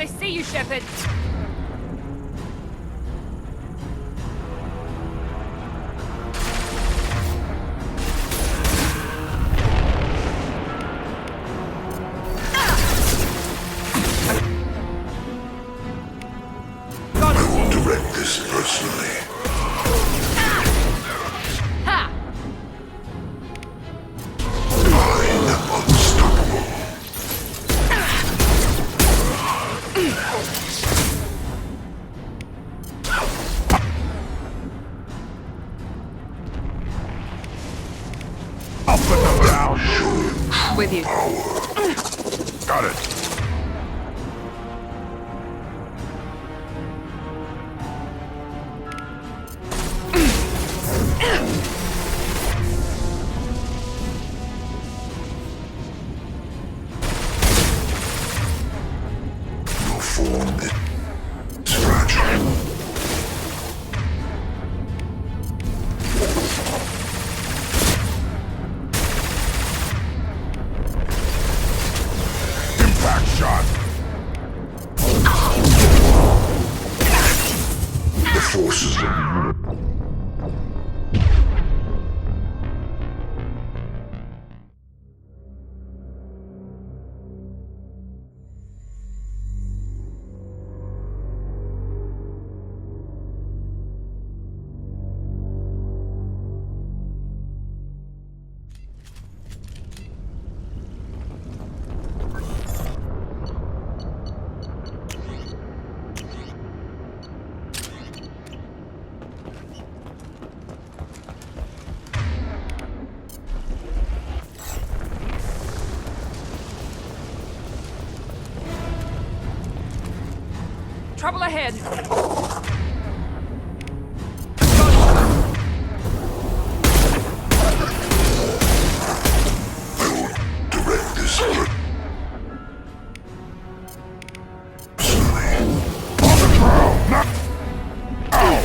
They see you, Shepard. I will direct this personally. Ha! I am unstoppable. I'll put them down. With you. Got it. Your form is fragile. Impact shot. The forces of the universe. Trouble ahead. Direct this personally. On the ground. Not. Ow.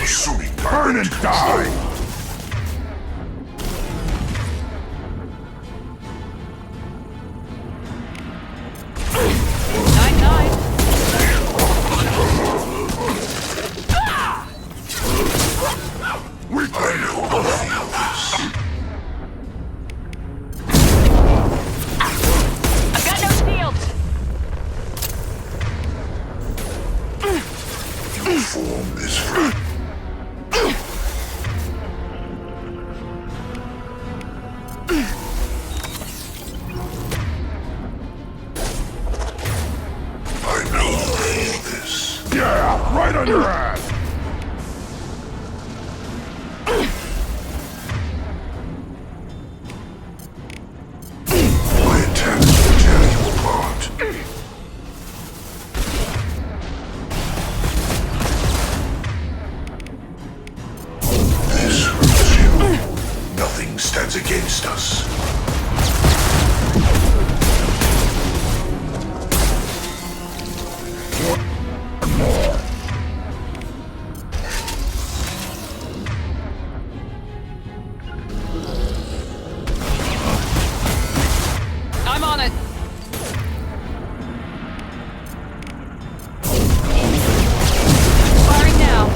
Assuming Burn and die. Night-night. I know the feels. I've got no shields. Your form is fragile. I know you feel this. Yeah, right on your ass. My attempts to tear you apart. This hurts you. Nothing stands against us. I'm on it. Firing now.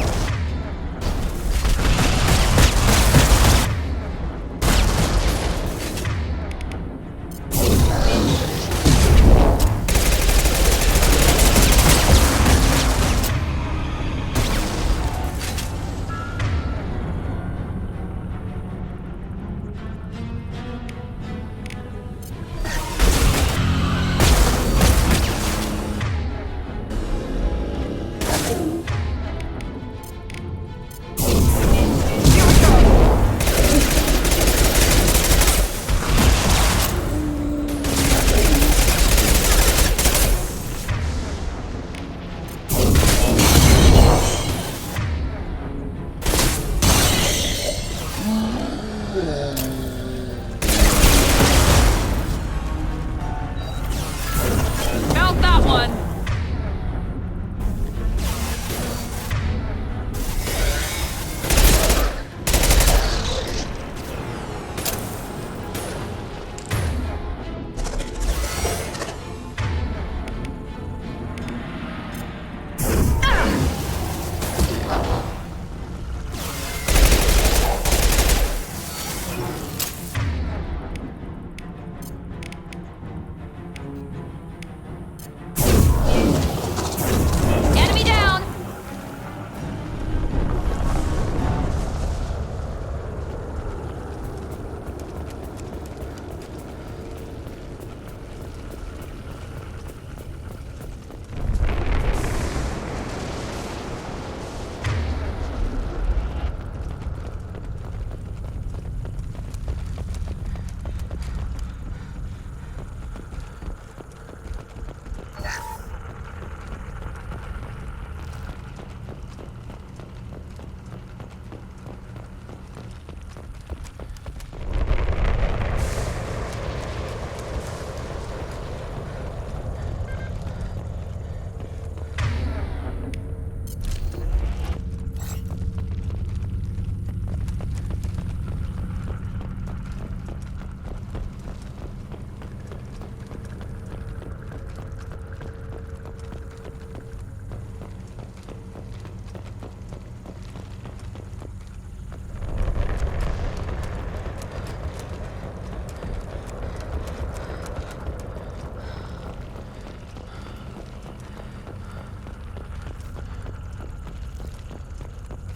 Mount that one.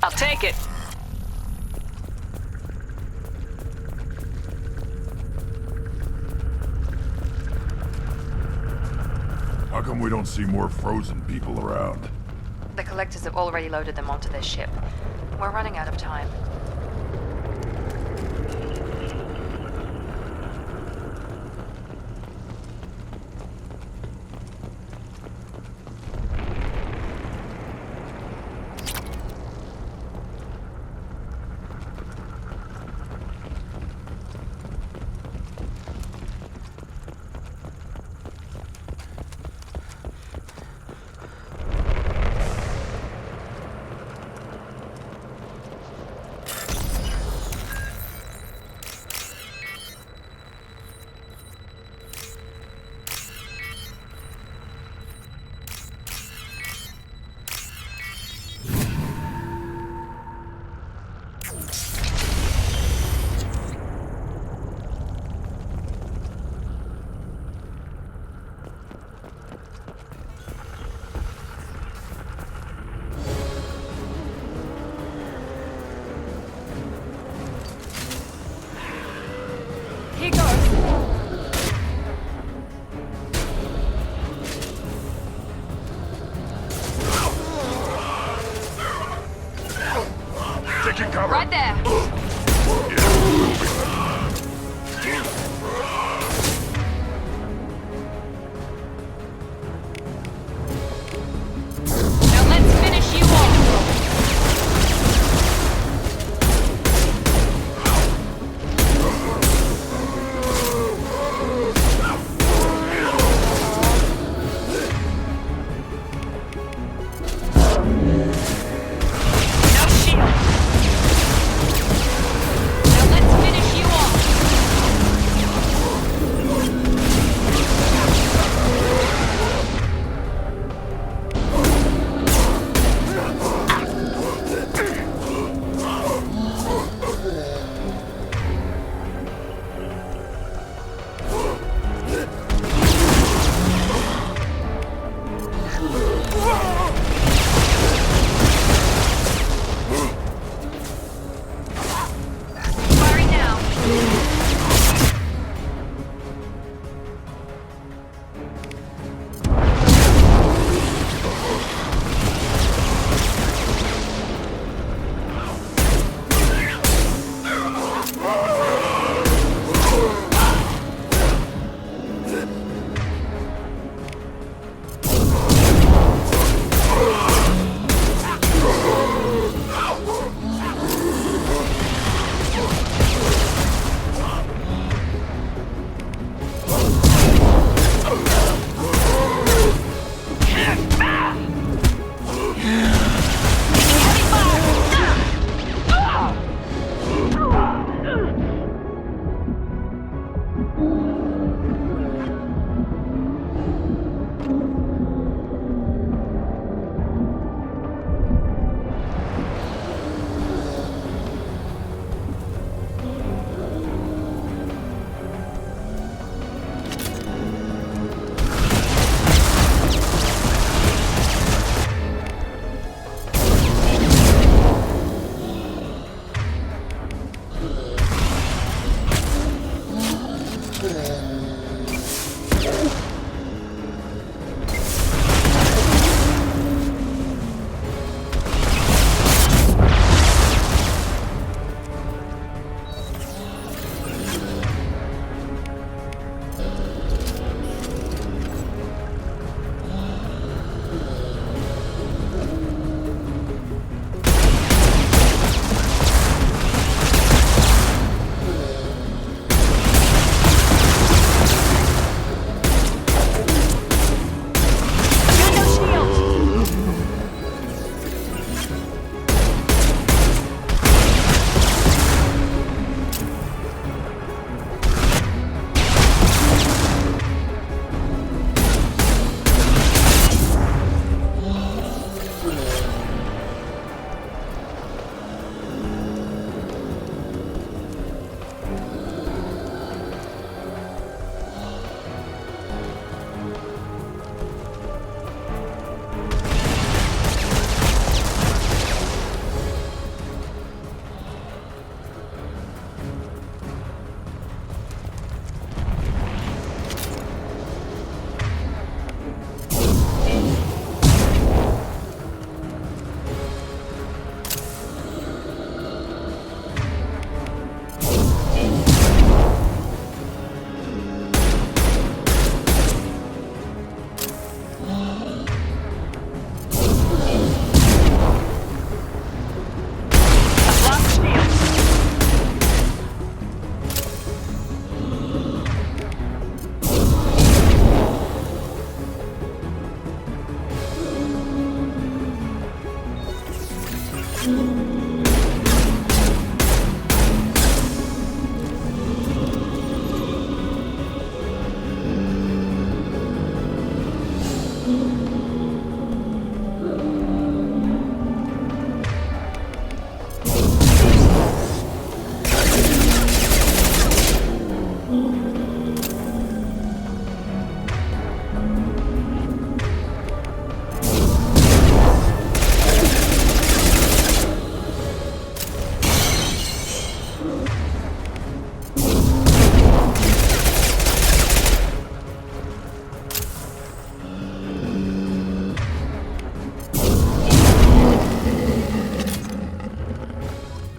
I'll take it. How come we don't see more frozen people around? The collectors have already loaded them onto their ship. We're running out of time. Here goes. Taking cover! Right there. Now let's finish you off. No shield. Now let's finish you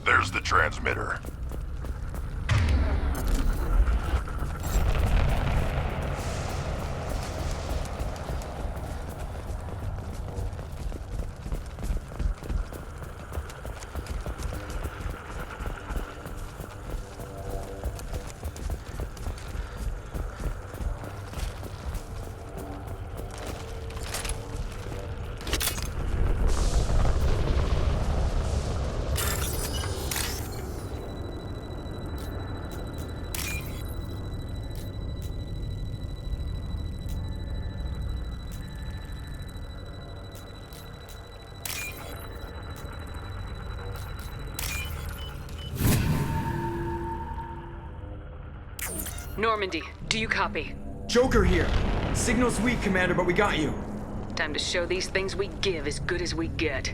There's the transmitter. Normandy, do you copy? Joker here. Signal's weak, Commander, but we got you. Time to show these things we give as good as we get.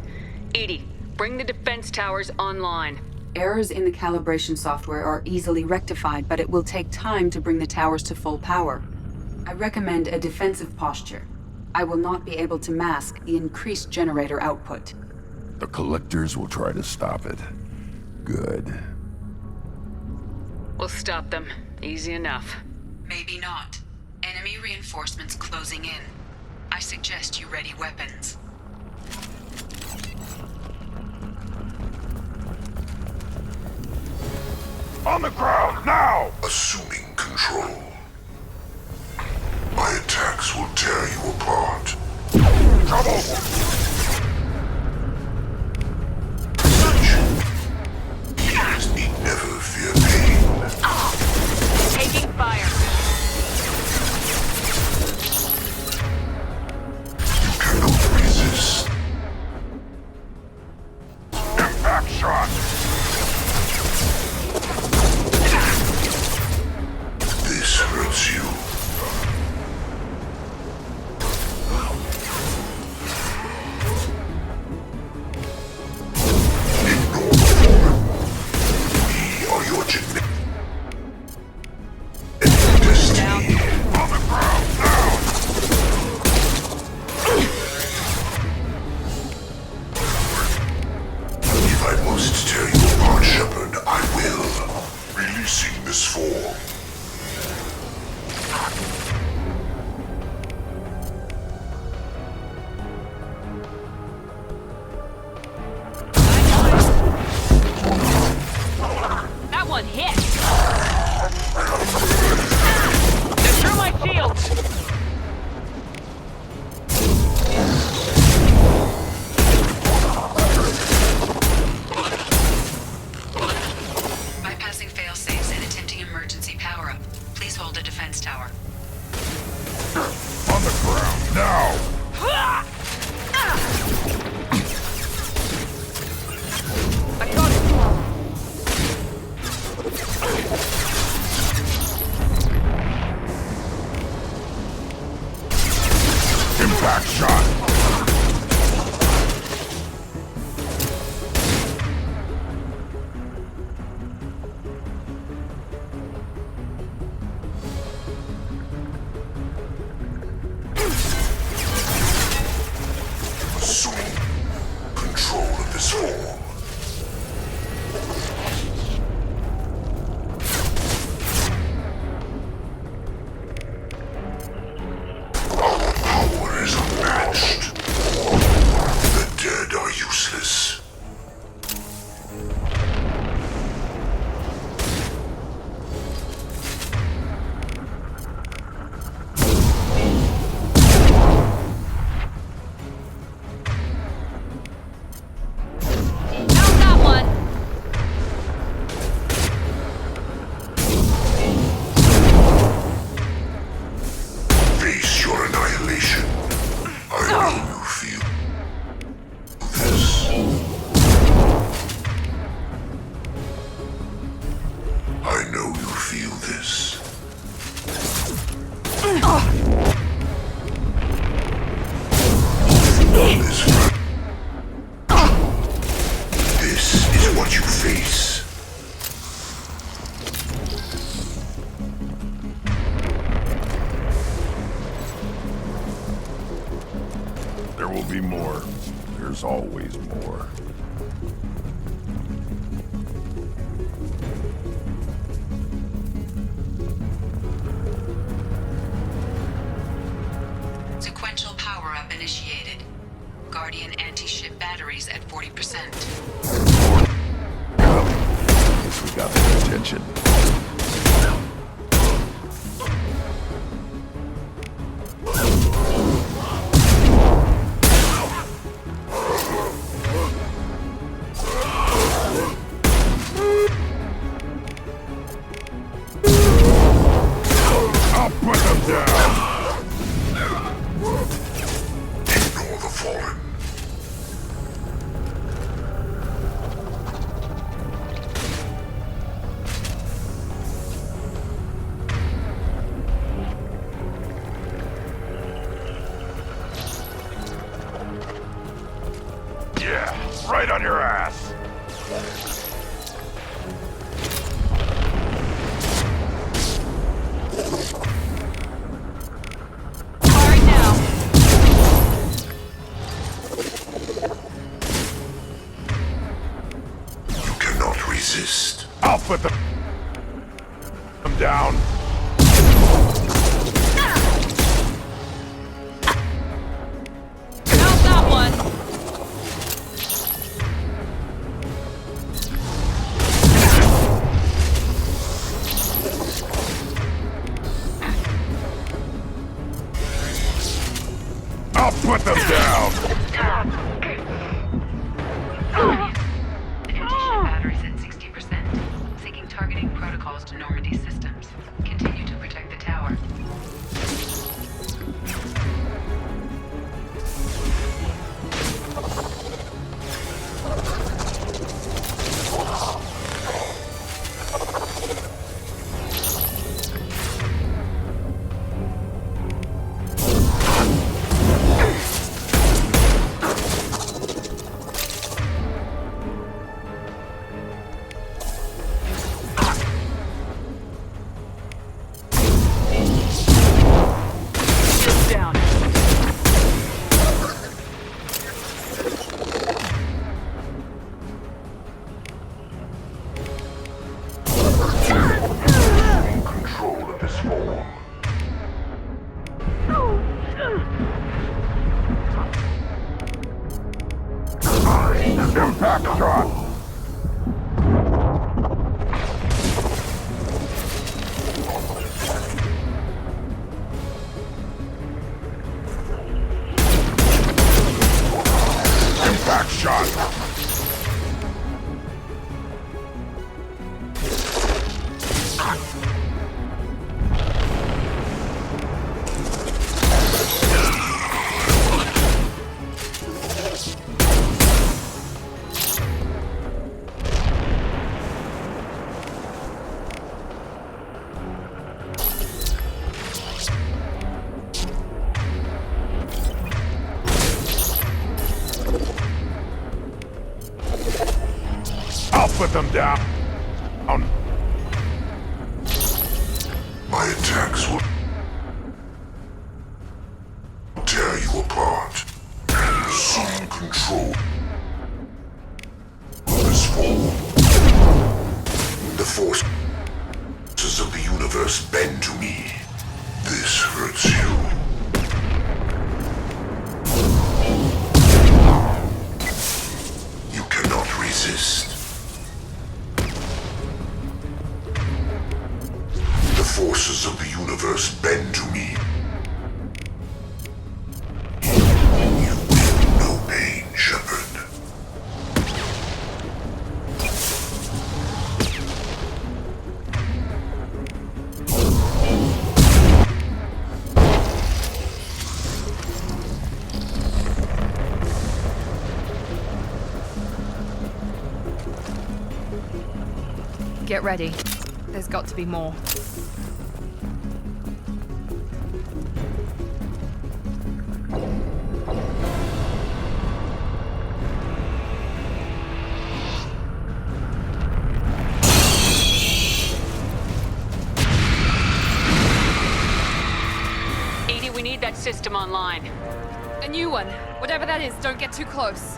Edie, bring the defense towers online. Errors in the calibration software are easily rectified, but it will take time to bring the towers to full power. I recommend a defensive posture. I will not be able to mask the increased generator output. The collectors will try to stop it. Good. We'll stop them. Easy enough. Maybe not. Enemy reinforcements closing in. I suggest you ready weapons. On the ground, now! Assuming control. My attacks will tear you apart. Trouble! Healers need never fear pain. Taking fire. You cannot resist. Impact shot! This hurts you. Ignore the woman. We are your genetic destiny. On the ground, now! If I must tear you apart, Shepard, I will. Releasing this form. That one hit. Destroy my shields. Bypassing fail-safes and attempting emergency power-up. Please hold a defense tower. On the ground, now! I got it. Impact shot! Assume control of this form. Our power is unmatched. The dead are useless. what you face. There will be more. There's always more. Sequential power-up initiated. Guardian anti-ship batteries at 40%. Guess we got their attention. I'll put them down. Ignore the fallen. Yeah, right on your ass. Firing now. You cannot resist. I'll put them down. How's that one? I'll put them down. Anti-ship batteries at 60%. Syncing targeting protocols to Normandy systems. Continue to protect the tower. Shields down. In control of this form. Impact shot. Impact shot. I'll put them down. My attacks will tear you apart. Assume control of this form. The forces of the universe bend to me. This hurts you. You cannot resist. The forces of the universe bend to me. You will know pain, Shepard. Get ready. There's got to be more. system online. A new one. Whatever that is, don't get too close.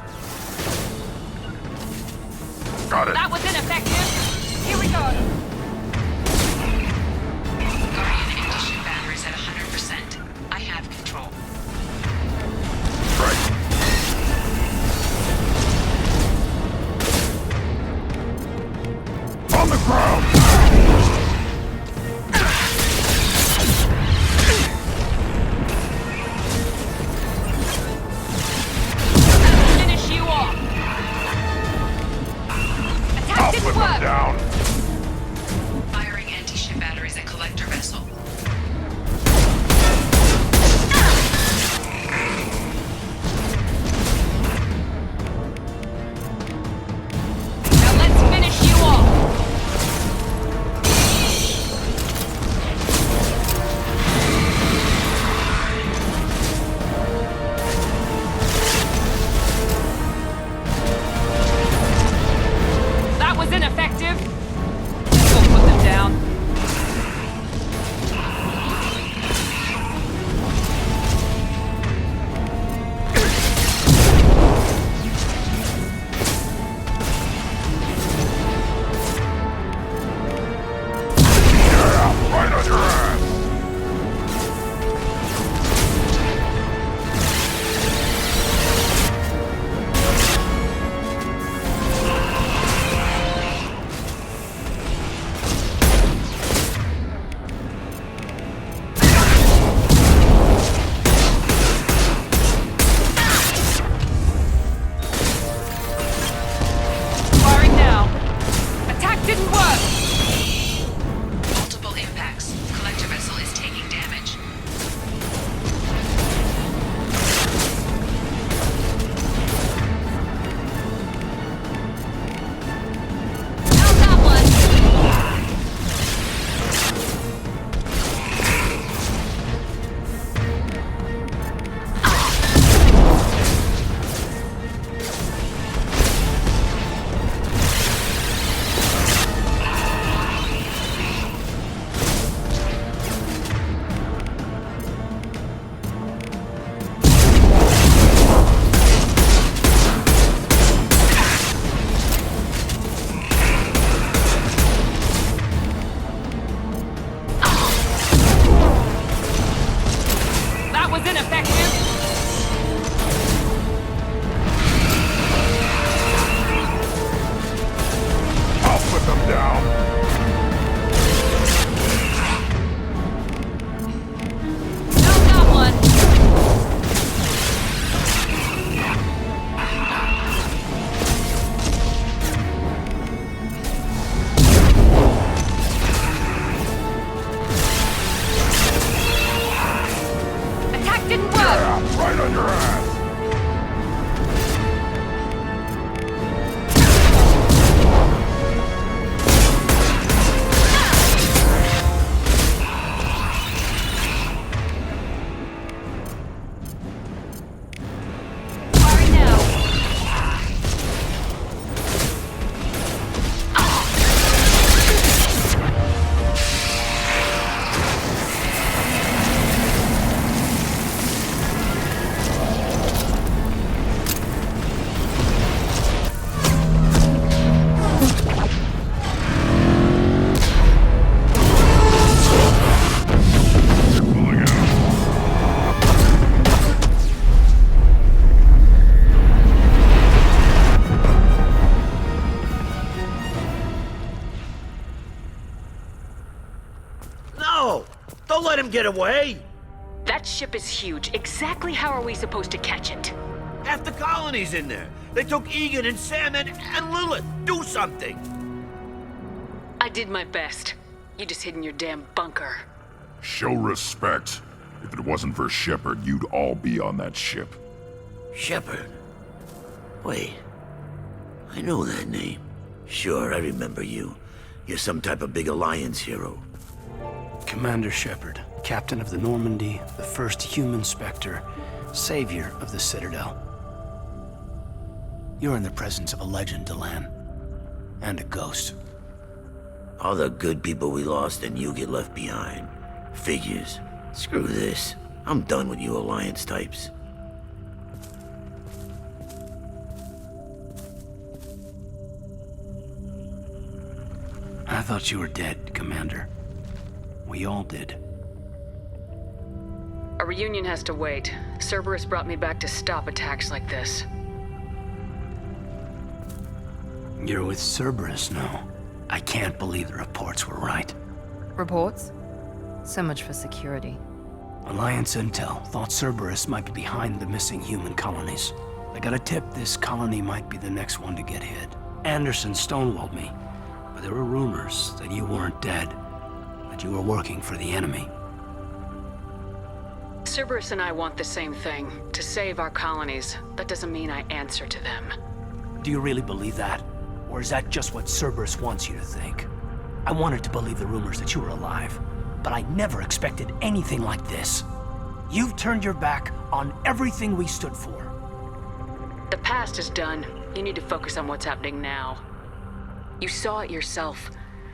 Got it. That was ineffective. Here we go. Guardian anti-ship batteries at 100%. I have control. Right. On the ground! Finish you off. Attack I'll didn't put them work. down. Firing anti-ship batteries at collector vessel. Now let's finish you off. That was ineffective. We'll put them down. Yeah, right on your ass. Firing now. Attack didn't work. Multiple impacts. Collector vessel is taking damage. How's that one? That was ineffective. I'll put them down. How's that one? Attack didn't work. Yeah, right on your ass. Firing now. They're pulling out. No! Don't let him get away! That ship is huge. Exactly how are we supposed to catch it? Half the colony's in there. They took Egan and Sam and Lilith. Do something! I did my best. You just hid in your damn bunker. Show respect. If it wasn't for Shepard, you'd all be on that ship. Shepard. Wait. I know that name. Sure, I remember you. You're some type of big Alliance hero. Commander Shepard, captain of the Normandy, the first human Spectre, savior of the Citadel. You're in the presence of a legend, Delan. And a ghost. All the good people we lost and you get left behind. Figures. Screw this. I'm done with you Alliance types. I thought you were dead, Commander. We all did. A reunion has to wait. Cerberus brought me back to stop attacks like this. You're with Cerberus now. I can't believe the reports were right. Reports? So much for security. Alliance intel thought Cerberus might be behind the missing human colonies. I got a tip this colony might be the next one to get hit. Anderson stonewalled me, but there were rumors that you weren't dead, that you were working for the enemy. Cerberus and I want the same thing, to save our colonies. That doesn't mean I answer to them. Do you really believe that? Or is that just what Cerberus wants you to think? I wanted to believe the rumors that you were alive, but I never expected anything like this. You've turned your back on everything we stood for. The past is done. You need to focus on what's happening now. You saw it yourself.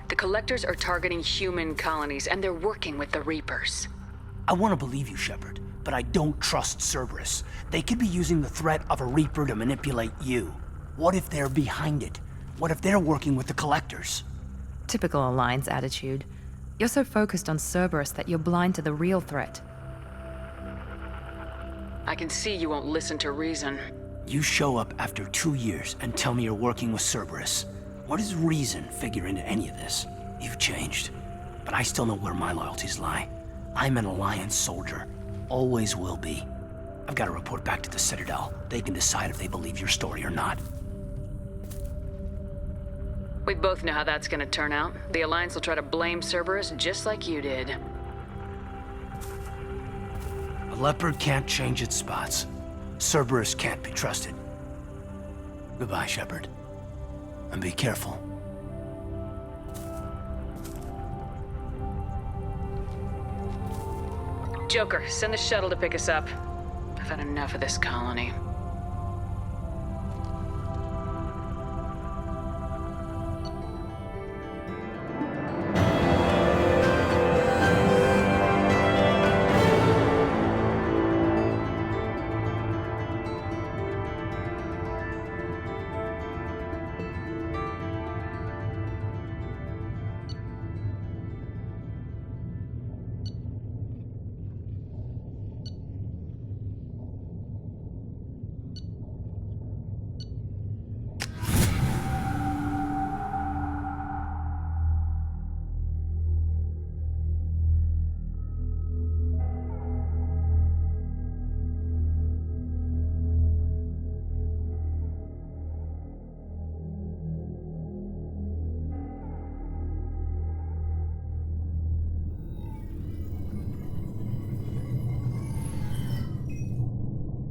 The Collectors are targeting human colonies, and they're working with the Reapers. I want to believe you, Shepard, but I don't trust Cerberus. They could be using the threat of a Reaper to manipulate you. What if they're behind it? What if they're working with the Collectors? Typical Alliance attitude. You're so focused on Cerberus that you're blind to the real threat. I can see you won't listen to reason. You show up after 2 years and tell me you're working with Cerberus. What does reason figure into any of this? You've changed, but I still know where my loyalties lie. I'm an Alliance soldier. Always will be. I've got to report back to the Citadel. They can decide if they believe your story or not. We both know how that's gonna turn out. The Alliance will try to blame Cerberus just like you did. A leopard can't change its spots. Cerberus can't be trusted. Goodbye, Shepard. And be careful. Joker, send the shuttle to pick us up. I've had enough of this colony.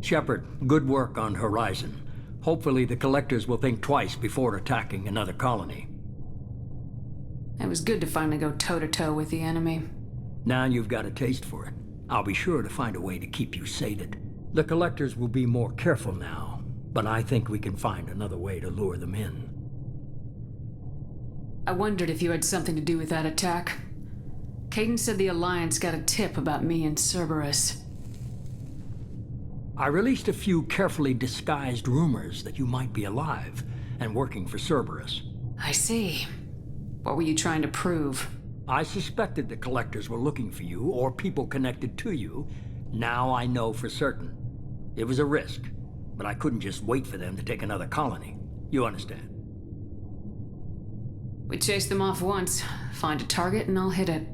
Shepard, good work on Horizon. Hopefully the Collectors will think twice before attacking another colony. It was good to finally go toe-to-toe with the enemy. Now you've got a taste for it. I'll be sure to find a way to keep you sated. The Collectors will be more careful now, but I think we can find another way to lure them in. I wondered if you had something to do with that attack. Caden said the Alliance got a tip about me and Cerberus. I released a few carefully disguised rumors that you might be alive and working for Cerberus. I see. What were you trying to prove? I suspected the Collectors were looking for you or people connected to you. Now I know for certain. It was a risk, but I couldn't just wait for them to take another colony. You understand? We chase them off once, find a target and I'll hit it.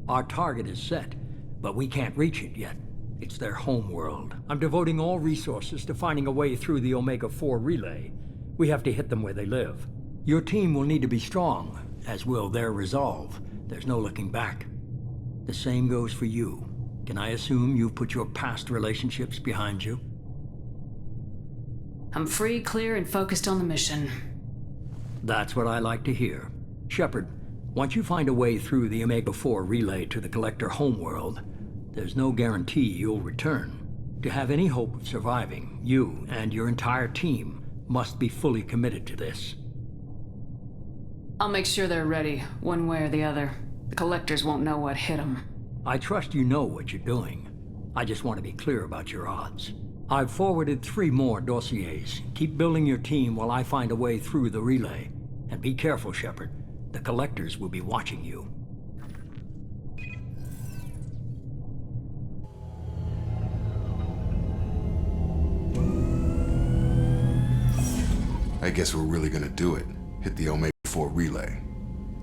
Our target is set, but we can't reach it yet. It's their home world. I'm devoting all resources to finding a way through the Omega-4 relay. We have to hit them where they live. Your team will need to be strong, as will their resolve. There's no looking back. The same goes for you. Can I assume you've put your past relationships behind you? I'm free, clear, and focused on the mission. That's what I like to hear. Shepard, once you find a way through the Omega-4 relay to the Collector homeworld, there's no guarantee you'll return. To have any hope of surviving, you and your entire team must be fully committed to this. I'll make sure they're ready, one way or the other. The Collectors won't know what hit them. I trust you know what you're doing. I just want to be clear about your odds. I've forwarded 3 more dossiers. Keep building your team while I find a way through the relay. And be careful, Shepard. The Collectors will be watching you. I guess we're really gonna do it. Hit the ME2 relay.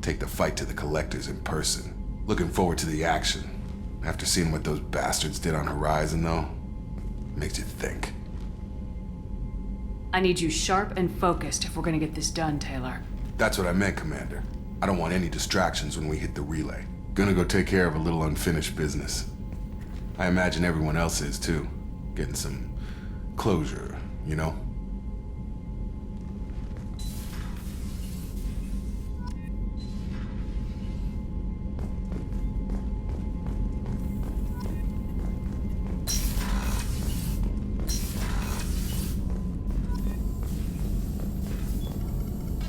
Take the fight to the Collectors in person. Looking forward to the action. After seeing what those bastards did on Horizon, though, makes you think. I need you sharp and focused if we're gonna get this done, Taylor. That's what I meant, Commander. I don't want any distractions when we hit the relay. Gonna go take care of a little unfinished business. I imagine everyone else is, too. Getting some closure, you know?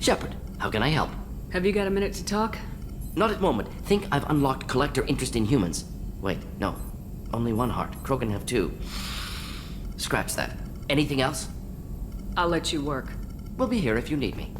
Shepard, how can I help? Have you got a minute to talk? Not at moment. Think I've unlocked Collector interest in humans. Wait, no. Only 1 heart. Krogan have 2. Scratch that. Anything else? I'll let you work. We'll be here if you need me.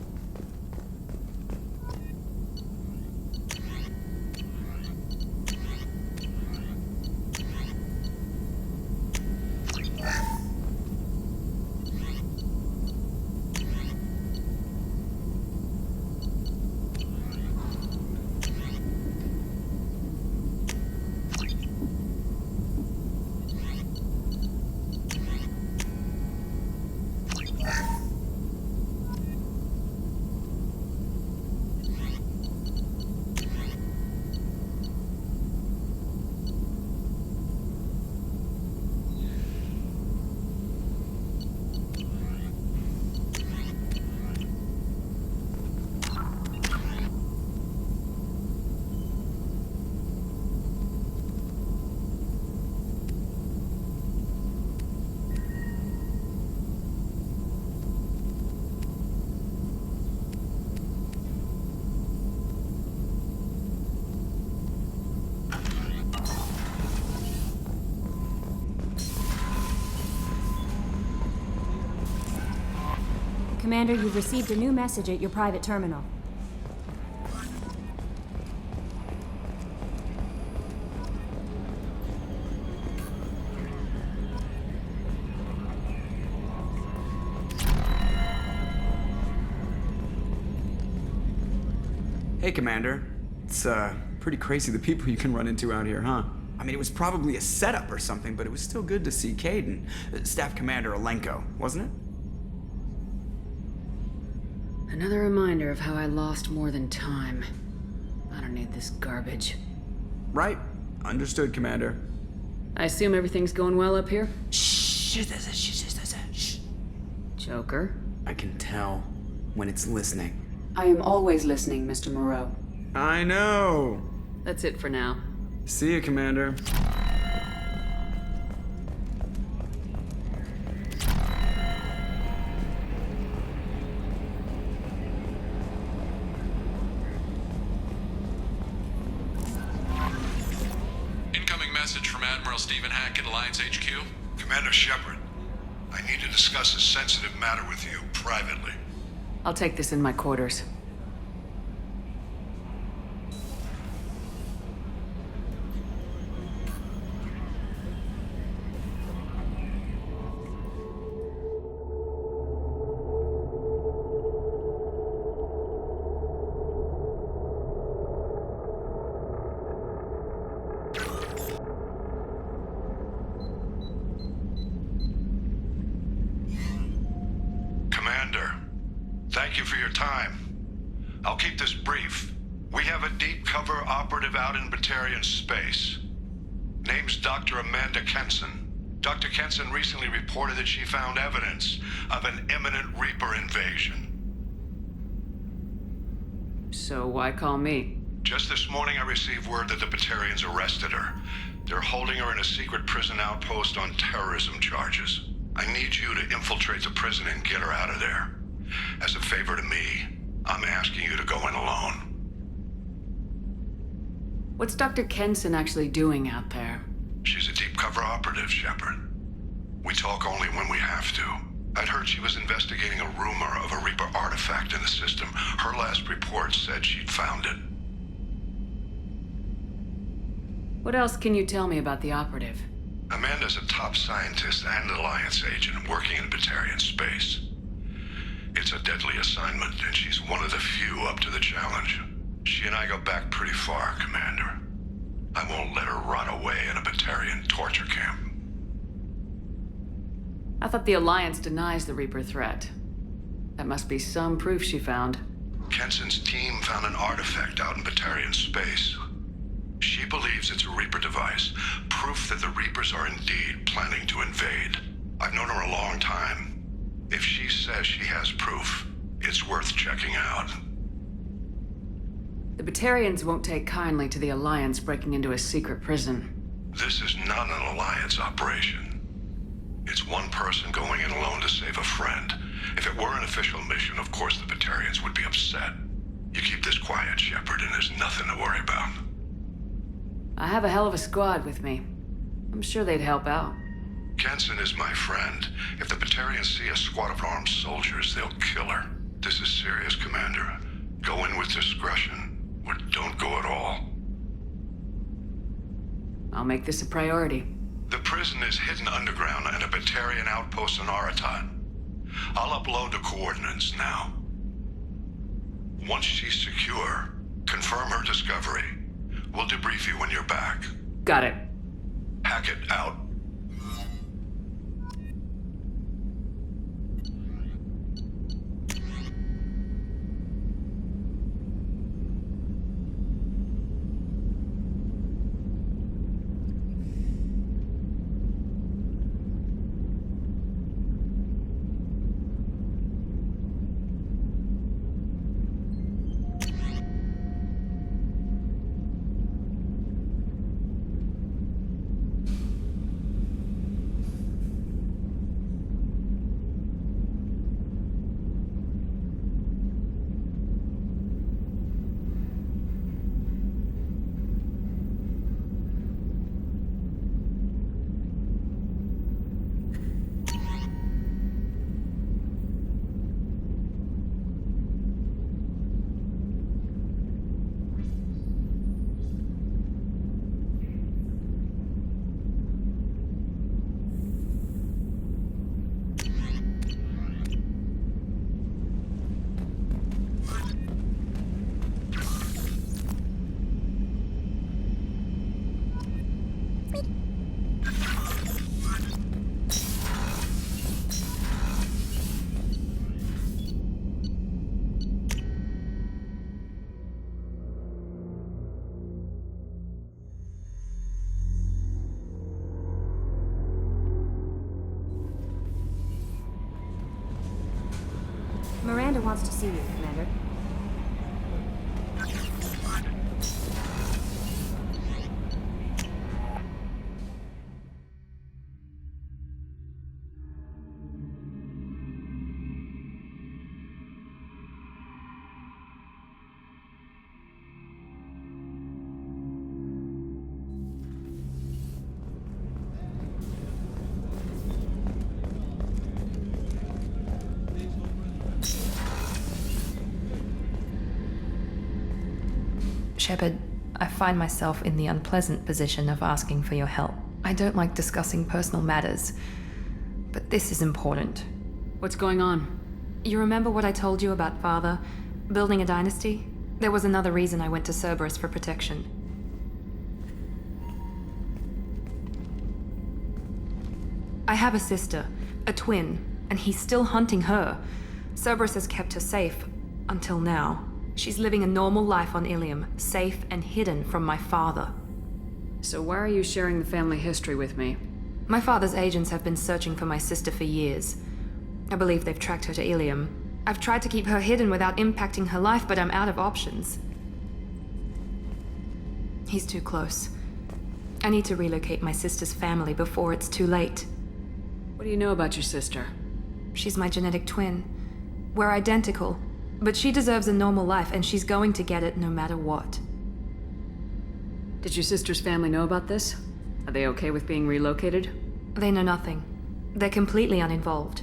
Commander, you've received a new message at your private terminal. Hey, Commander. It's, pretty crazy the people you can run into out here, huh? I mean, it was probably a setup or something, but it was still good to see Kaidan. Staff Commander Alenko, wasn't it? Another reminder of how I lost more than time. I don't need this garbage. Right. Understood, Commander. I assume everything's going well up here? Shh. Joker? I can tell when it's listening. I am always listening, Mr. Moreau. I know. That's it for now. See you, Commander. Incoming message from Admiral Stephen Hackett, Alliance HQ. Commander Shepard, I need to discuss a sensitive matter with you privately. I'll take this in my quarters. Thank you for your time. I'll keep this brief. We have a deep cover operative out in Batarian space. Name's Dr. Amanda Kenson. Dr. Kenson recently reported that she found evidence of an imminent Reaper invasion. So why call me? Just this morning I received word that the Batarians arrested her. They're holding her in a secret prison outpost on terrorism charges. I need you to infiltrate the prison and get her out of there. As a favor to me, I'm asking you to go in alone. What's Dr. Kenson actually doing out there? She's a deep cover operative, Shepard. We talk only when we have to. I'd heard she was investigating a rumor of a Reaper artifact in the system. Her last report said she'd found it. What else can you tell me about the operative? Amanda's a top scientist and Alliance agent working in Batarian space. It's a deadly assignment, and she's one of the few up to the challenge. She and I go back pretty far, Commander. I won't let her rot away in a Batarian torture camp. I thought the Alliance denies the Reaper threat. That must be some proof she found. Kenson's team found an artifact out in Batarian space. She believes it's a Reaper device, proof that the Reapers are indeed planning to invade. I've known her a long time. If she says she has proof, it's worth checking out. The Batarians won't take kindly to the Alliance breaking into a secret prison. This is not an Alliance operation. It's one person going in alone to save a friend. If it were an official mission, of course the Batarians would be upset. You keep this quiet, Shepard, and there's nothing to worry about. I have a hell of a squad with me. I'm sure they'd help out. Kenson is my friend. If the Batarians see a squad of armed soldiers, they'll kill her. This is serious, Commander. Go in with discretion, or don't go at all. I'll make this a priority. The prison is hidden underground and a Batarian outpost on Aratat. I'll upload the coordinates now. Once she's secure, confirm her discovery. We'll debrief you when you're back. Got it. Hackett out. Miranda wants to see you, Commander. Shepard, I find myself in the unpleasant position of asking for your help. I don't like discussing personal matters, but this is important. What's going on? You remember what I told you about Father? Building a dynasty? There was another reason I went to Cerberus for protection. I have a sister, a twin, and he's still hunting her. Cerberus has kept her safe, until now. She's living a normal life on Ilium, safe and hidden from my father. So why are you sharing the family history with me? My father's agents have been searching for my sister for years. I believe they've tracked her to Ilium. I've tried to keep her hidden without impacting her life, but I'm out of options. He's too close. I need to relocate my sister's family before it's too late. What do you know about your sister? She's my genetic twin. We're identical, but she deserves a normal life, and she's going to get it no matter what. Did your sister's family know about this? Are they okay with being relocated? They know nothing. They're completely uninvolved.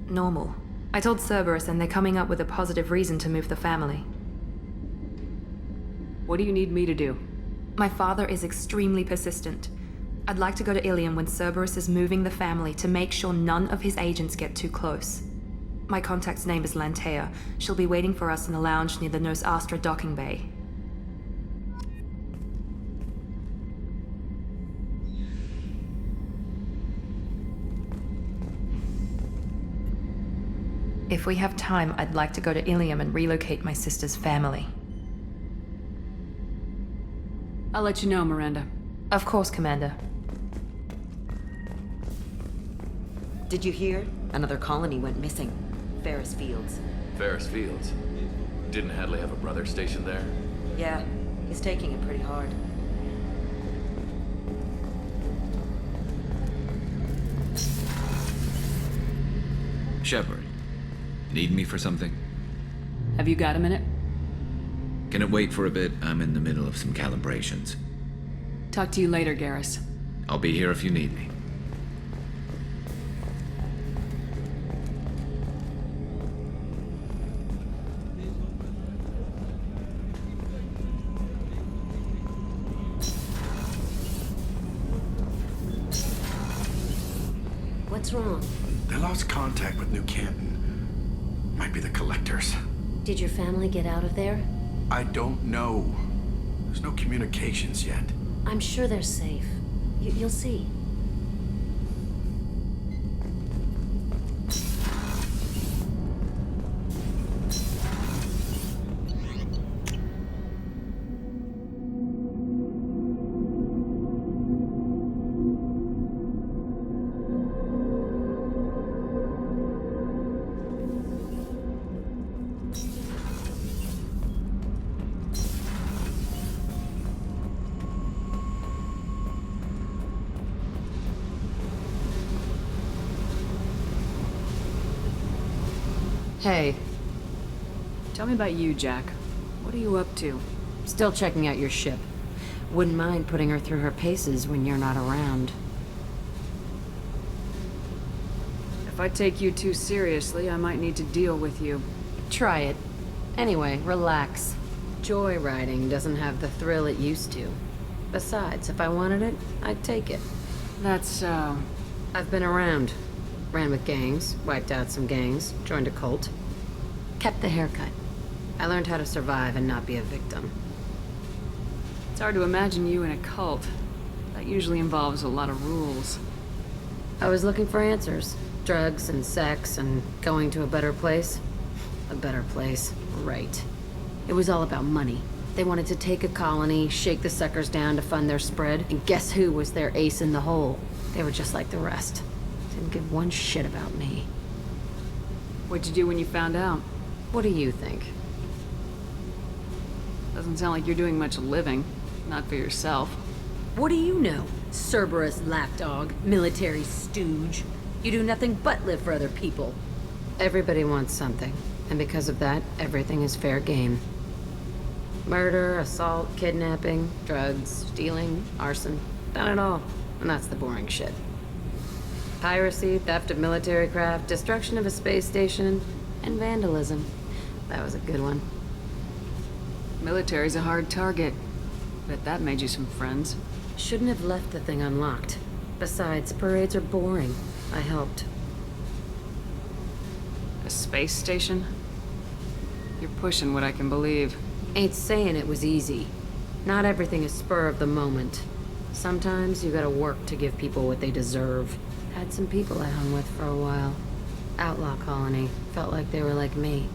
Normal. I told Cerberus and they're coming up with a positive reason to move the family. What do you need me to do? My father is extremely persistent. I'd like to go to Ilium when Cerberus is moving the family to make sure none of his agents get too close. My contact's name is Lantea. She'll be waiting for us in the lounge near the Nos Astra docking bay. If we have time, I'd like to go to Ilium and relocate my sister's family. I'll let you know, Miranda. Of course, Commander. Did you hear? Another colony went missing. Ferris Fields. Ferris Fields? Didn't Hadley have a brother stationed there? Yeah, he's taking it pretty hard. Shepard, need me for something? Have you got a minute? Can it wait for a bit? I'm in the middle of some calibrations. Talk to you later, Garrus. I'll be here if you need me. What's wrong? They lost contact with New Canton. Might be the Collectors. Did your family get out of there? I don't know. There's no communications yet. I'm sure they're safe. You'll see. Hey. Tell me about you, Jack. What are you up to? Still checking out your ship. Wouldn't mind putting her through her paces when you're not around. If I take you too seriously, I might need to deal with you. Try it. Anyway, relax. Joyriding doesn't have the thrill it used to. Besides, if I wanted it, I'd take it. That's, I've been around. Ran with gangs, wiped out some gangs, joined a cult. Kept the haircut. I learned how to survive and not be a victim. It's hard to imagine you in a cult. That usually involves a lot of rules. I was looking for answers. Drugs and sex and going to a better place. A better place, right. It was all about money. They wanted to take a colony, shake the suckers down to fund their spread, and guess who was their ace in the hole? They were just like the rest. Didn't give one shit about me. What'd you do when you found out? What do you think? Doesn't sound like you're doing much living. Not for yourself. What do you know? Cerberus lapdog, military stooge. You do nothing but live for other people. Everybody wants something, and because of that, everything is fair game. Murder, assault, kidnapping, drugs, stealing, arson. Done it all. And that's the boring shit. Piracy, theft of military craft, destruction of a space station, and vandalism. That was a good one. Military's a hard target. Bet that made you some friends. Shouldn't have left the thing unlocked. Besides, parades are boring. I helped. A space station? You're pushing what I can believe. Ain't saying it was easy. Not everything is spur of the moment. Sometimes you gotta work to give people what they deserve. Had some people I hung with for a while. Outlaw colony. Felt like they were like me.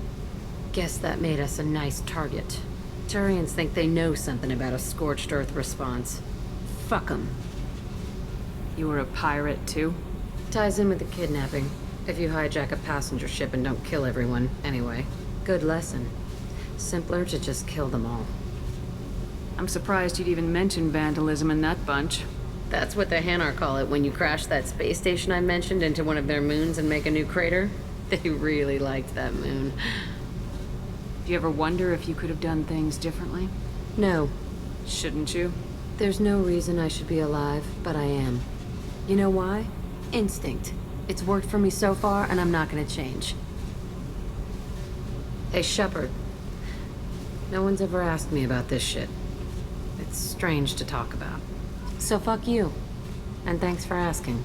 Guess that made us a nice target. Turians think they know something about a scorched earth response. Fuck 'em. You were a pirate, too? Ties in with the kidnapping. If you hijack a passenger ship and don't kill everyone, anyway. Good lesson. Simpler to just kill them all. I'm surprised you'd even mention vandalism in that bunch. That's what the Hanar call it when you crash that space station I mentioned into one of their moons and make a new crater. They really liked that moon. Do you ever wonder if you could have done things differently? No. Shouldn't you? There's no reason I should be alive, but I am. You know why? Instinct. It's worked for me so far, and I'm not gonna change. Hey, Shepard. No one's ever asked me about this shit. It's strange to talk about. So fuck you. And thanks for asking.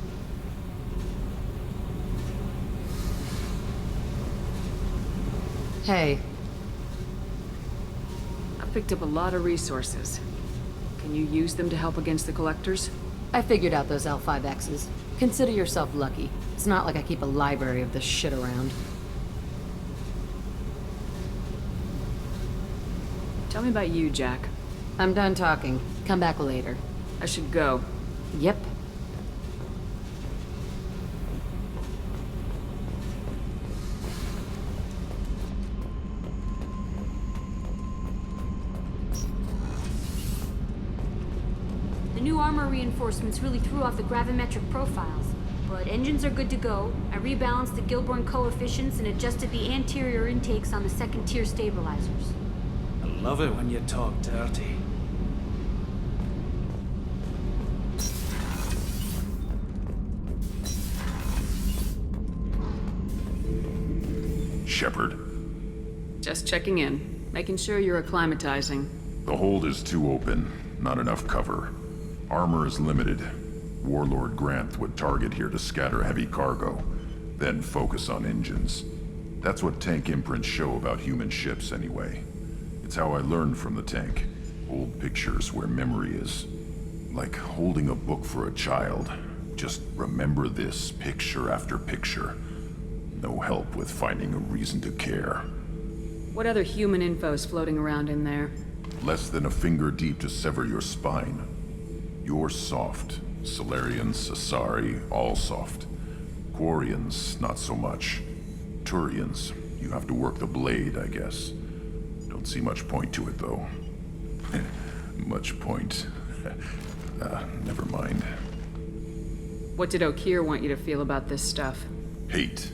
Hey. I picked up a lot of resources. Can you use them to help against the Collectors? I figured out those L5Xs. Consider yourself lucky. It's not like I keep a library of this shit around. Tell me about you, Jack. I'm done talking. Come back later. I should go. Yep. The new armor reinforcements really threw off the gravimetric profiles. But engines are good to go. I rebalanced the Gilborn coefficients and adjusted the anterior intakes on the second-tier stabilizers. I love it when you talk dirty. Shepard. Just checking in. Making sure you're acclimatizing. The hold is too open. Not enough cover. Armor is limited. Warlord Grant would target here to scatter heavy cargo, then focus on engines. That's what tank imprints show about human ships anyway. It's how I learned from the tank. Old pictures where memory is. Like holding a book for a child. Just remember this picture after picture. No help with finding a reason to care. What other human info's floating around in there? Less than a finger deep to sever your spine. You're soft. Solarians, Asari, all soft. Quarians, not so much. Turians, you have to work the blade, I guess. Don't see much point to it, though. Much point. Never mind. What did Okeer want you to feel about this stuff? Hate.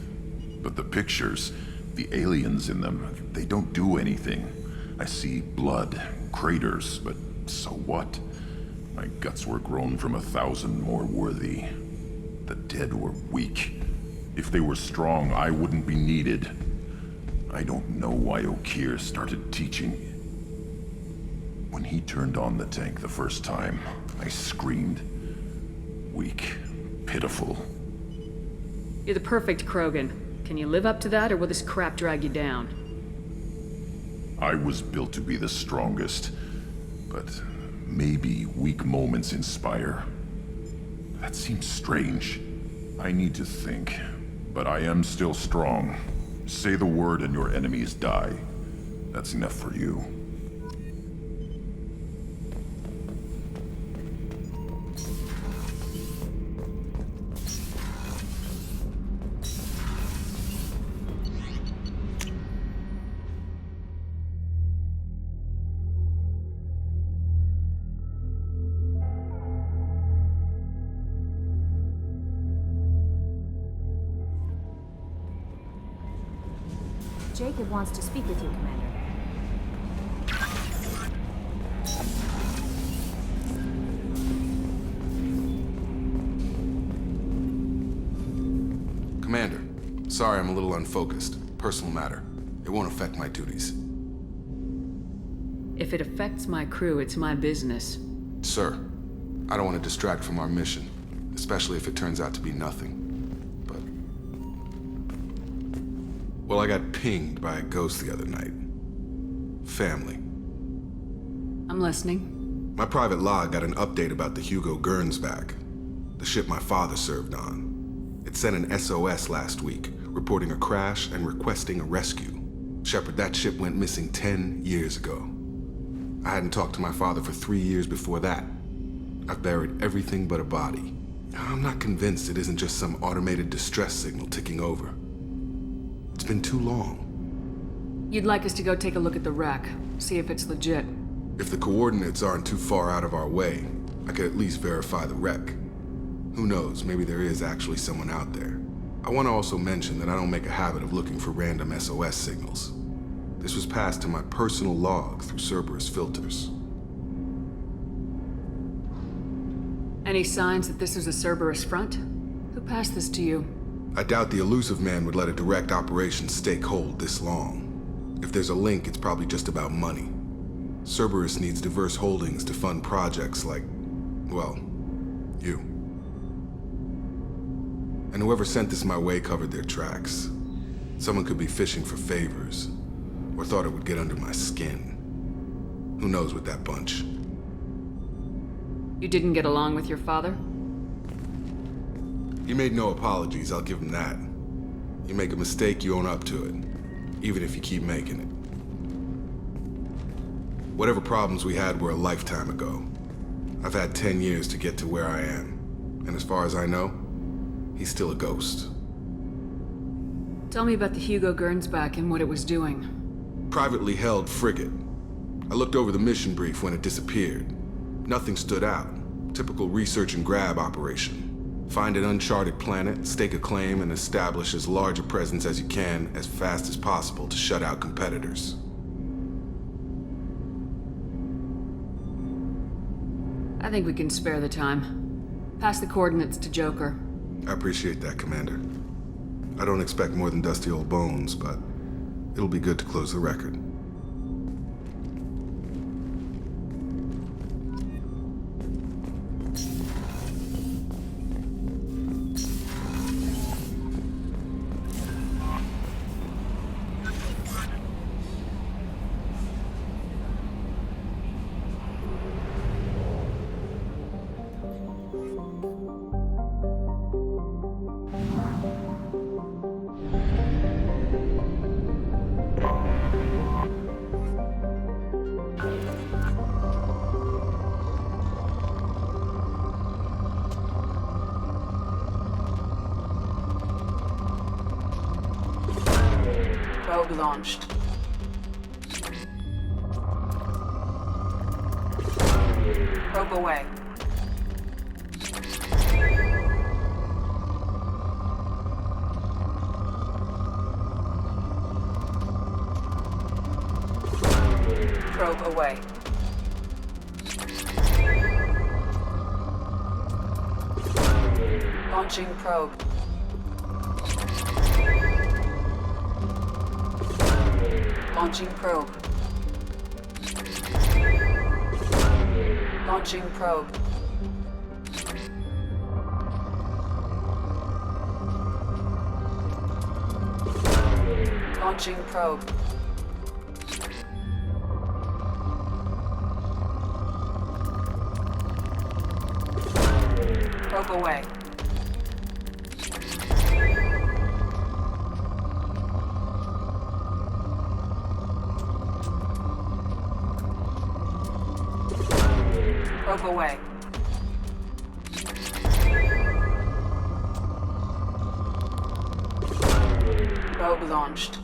But the pictures, the aliens in them, they don't do anything. I see blood, craters, but so what? My guts were grown from 1,000 more worthy. The dead were weak. If they were strong, I wouldn't be needed. I don't know why Okeer started teaching. When he turned on the tank the first time, I screamed. Weak, pitiful. You're the perfect Krogan. Can you live up to that, or will this crap drag you down? I was built to be the strongest, but maybe weak moments inspire. That seems strange. I need to think, but I am still strong. Say the word and your enemies die. That's enough for you. Jacob wants to speak with you, Commander. Commander, sorry I'm a little unfocused. Personal matter. It won't affect my duties. If it affects my crew, it's my business. Sir, I don't want to distract from our mission, especially if it turns out to be nothing. Well, I got pinged by a ghost the other night. Family. I'm listening. My private log got an update about the Hugo Gernsback, the ship my father served on. It sent an SOS last week, reporting a crash and requesting a rescue. Shepard, that ship went missing 10 years ago. I hadn't talked to my father for 3 years before that. I've buried everything but a body. I'm not convinced it isn't just some automated distress signal ticking over. It's been too long. You'd like us to go take a look at the wreck, see if it's legit. If the coordinates aren't too far out of our way, I could at least verify the wreck. Who knows, maybe there is actually someone out there. I want to also mention that I don't make a habit of looking for random SOS signals. This was passed to my personal log through Cerberus filters. Any signs that this is a Cerberus front? Who passed this to you? I doubt the elusive man would let a direct operation stake hold this long. If there's a link, it's probably just about money. Cerberus needs diverse holdings to fund projects like, well, you. And whoever sent this my way covered their tracks. Someone could be fishing for favors, or thought it would get under my skin. Who knows with that bunch? You didn't get along with your father? He made no apologies, I'll give him that. You make a mistake, you own up to it, even if you keep making it. Whatever problems we had were a lifetime ago. I've had 10 years to get to where I am, and as far as I know, he's still a ghost. Tell me about the Hugo Gernsback and what it was doing. Privately held frigate. I looked over the mission brief when it disappeared. Nothing stood out. Typical research and grab operation. Find an uncharted planet, stake a claim, and establish as large a presence as you can as fast as possible to shut out competitors. I think we can spare the time. Pass the coordinates to Joker. I appreciate that, Commander. I don't expect more than dusty old bones, but it'll be good to close the record. Probe launched. Probe away. Probe away. Launching probe. Launching probe. Launching probe. Launching probe. Probe away. Probe away. Probe launched.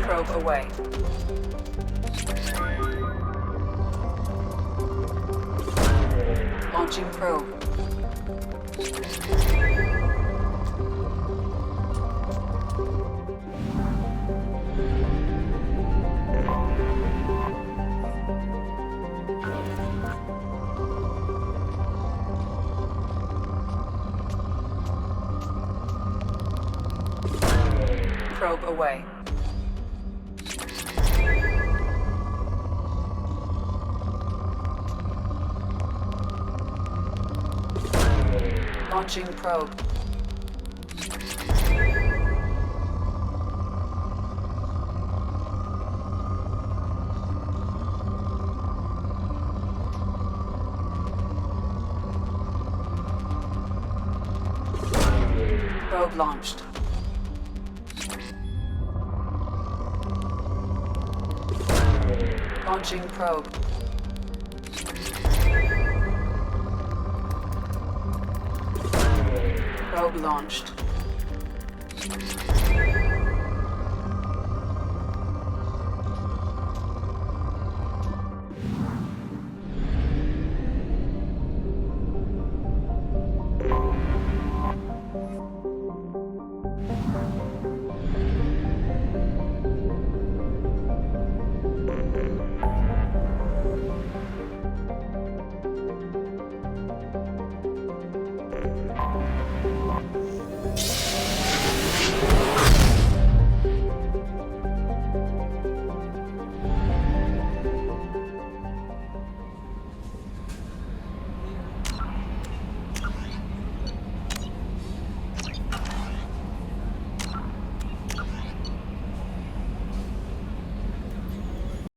Probe away. Launching probe. Probe away. Launching probe. Probe launched. Launching probe. Probe launched.